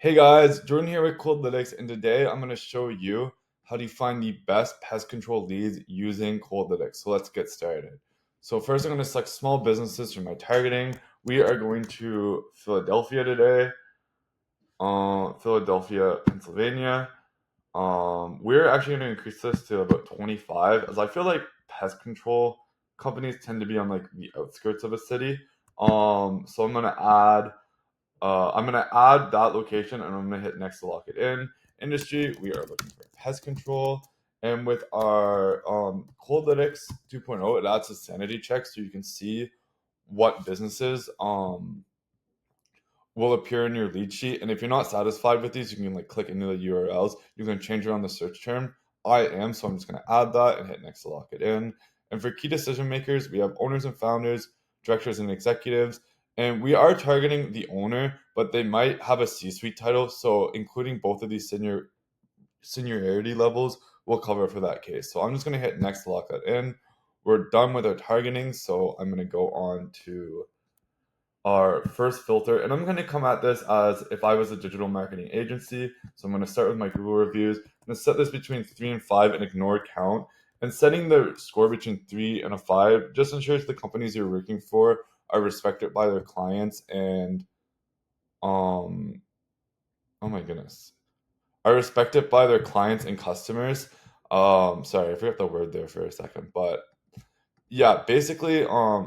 Hey guys, Jordan here with Coldlytics, and today I'm going to show you how to find the best pest control leads using Coldlytics. So let's get started. So first I'm going to select small businesses for my targeting. We are going to Philadelphia today, Philadelphia, Pennsylvania. We're actually going to increase this to about 25, as I feel like pest control companies tend to be on like the outskirts of a city. So I'm gonna add that location and I'm gonna hit next to lock it in. Industry, we are looking for pest control. And with our Coldlytics 2.0, it adds a sanity check so you can see what businesses will appear in your lead sheet. And if you're not satisfied with these, you can like click into the URLs. You can change around the search term. I am, so I'm just gonna add that and hit next to lock it in. And for key decision makers, we have owners and founders, directors and executives. And we are targeting the owner, but they might have a C-suite title. So including both of these seniority levels will cover for that case. So I'm just gonna hit next to lock that in. We're done with our targeting, so I'm gonna go on to our first filter, and I'm going to come at this as if I was a digital marketing agency. So I'm going to start with my Google reviews. I'm going to set this between 3 and 5 and ignore count. And setting the score between 3 and a 5 just ensures the companies you're working for are respected by their clients and um oh my goodness, are respected by their clients and customers. Sorry, I forgot the word there for a second, but yeah, basically,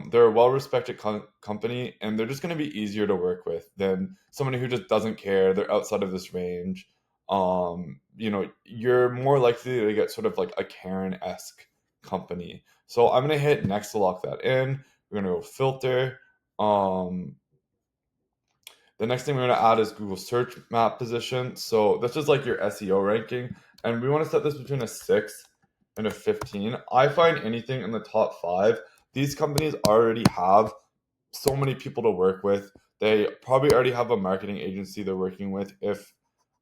they're a well-respected company, and they're just going to be easier to work with than somebody who just doesn't care. They're outside of this range. You're more likely to get sort of like a Karen-esque company. So I'm gonna hit next to lock that in. We're gonna go filter. Um, the next thing we're going to add is Google search map position. So this is like your SEO ranking. And we want to set this between a 6 and a 15. I find anything in the top 5. These companies already have so many people to work with. They probably already have a marketing agency they're working with if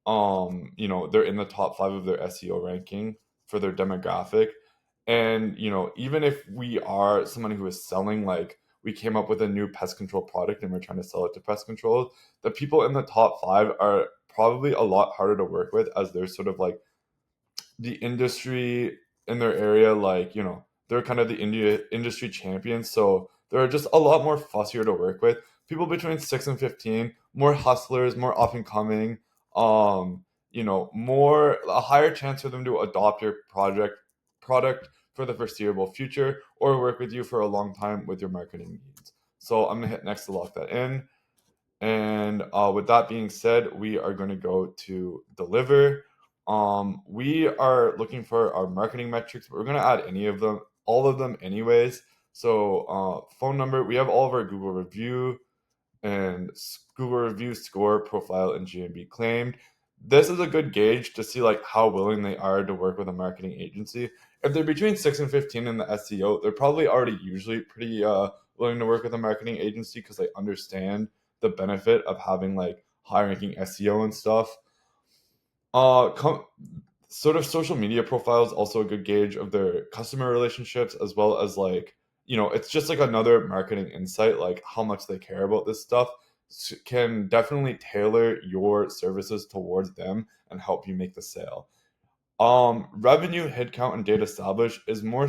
they're in the top 5 of their SEO ranking for their demographic. And even if we are someone who is selling, like we came up with a new pest control product and we're trying to sell it to pest control, the people in the top 5 are probably a lot harder to work with, as they're sort of like the industry in their area, like they're kind of the industry champions, so they're just a lot more fussier to work with. People between 6 and 15, more hustlers, more up and coming, more a higher chance for them to adopt your product for the foreseeable future or work with you for a long time with your marketing needs. So I'm gonna hit next to lock that in. And with that being said, we are going to go to deliver. We are looking for our marketing metrics, but we're going to add any of them, all of them, anyways. So, phone number, we have all of our Google review and Google review score, profile, and GMB claimed. This is a good gauge to see like how willing they are to work with a marketing agency. If they're between 6 and 15 in the SEO, they're probably already usually pretty willing to work with a marketing agency because they understand the benefit of having like high ranking SEO and stuff. Uh, com- Sort of social media profiles also a good gauge of their customer relationships, as well as like it's just like another marketing insight, like how much they care about this stuff can definitely tailor your services towards them and help you make the sale. Revenue, headcount, and data established is if more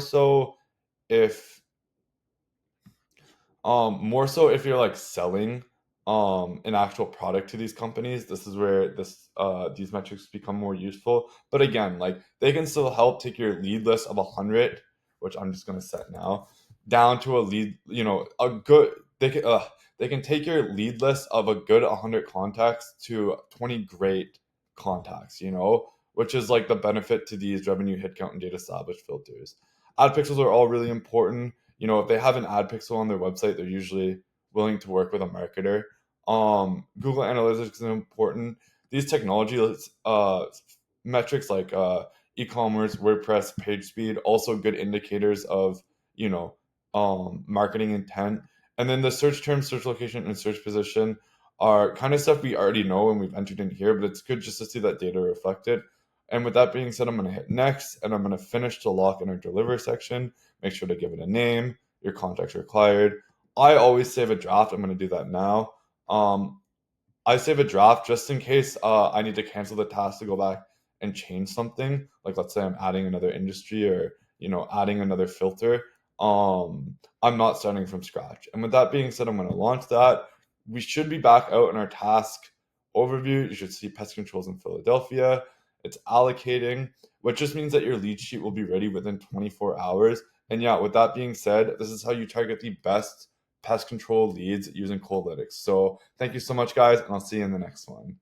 so if you're like selling an actual product to these companies. This is where these metrics become more useful. But again, like they can still help take your lead list of 100, which I'm just gonna set now, down to a lead, a good they can take your lead list of a good 100 contacts to 20 great contacts, which is like the benefit to these revenue, headcount, and data established filters. Ad pixels are all really important. If they have an ad pixel on their website, they're usually willing to work with a marketer. Google Analytics is important. These technology metrics like e-commerce, WordPress, page speed, also good indicators of you know marketing intent. And then the search term, search location, and search position are kind of stuff we already know and we've entered in here, but it's good just to see that data reflected. And with that being said, I'm going to hit next and I'm going to finish to lock in our deliver section. Make sure to give it a name. Your contacts required. I always save a draft. I'm going to do that now. Um, I save a draft just in case I need to cancel the task to go back and change something. Like let's say I'm adding another industry or adding another filter. I'm not starting from scratch. And with that being said, I'm going to launch that. We should be back out in our task overview. You should see pest controls in Philadelphia. It's allocating, which just means that your lead sheet will be ready within 24 hours. And yeah, with that being said, this is how you target the best pest control leads using Coldlytics. So thank you so much, guys, and I'll see you in the next one.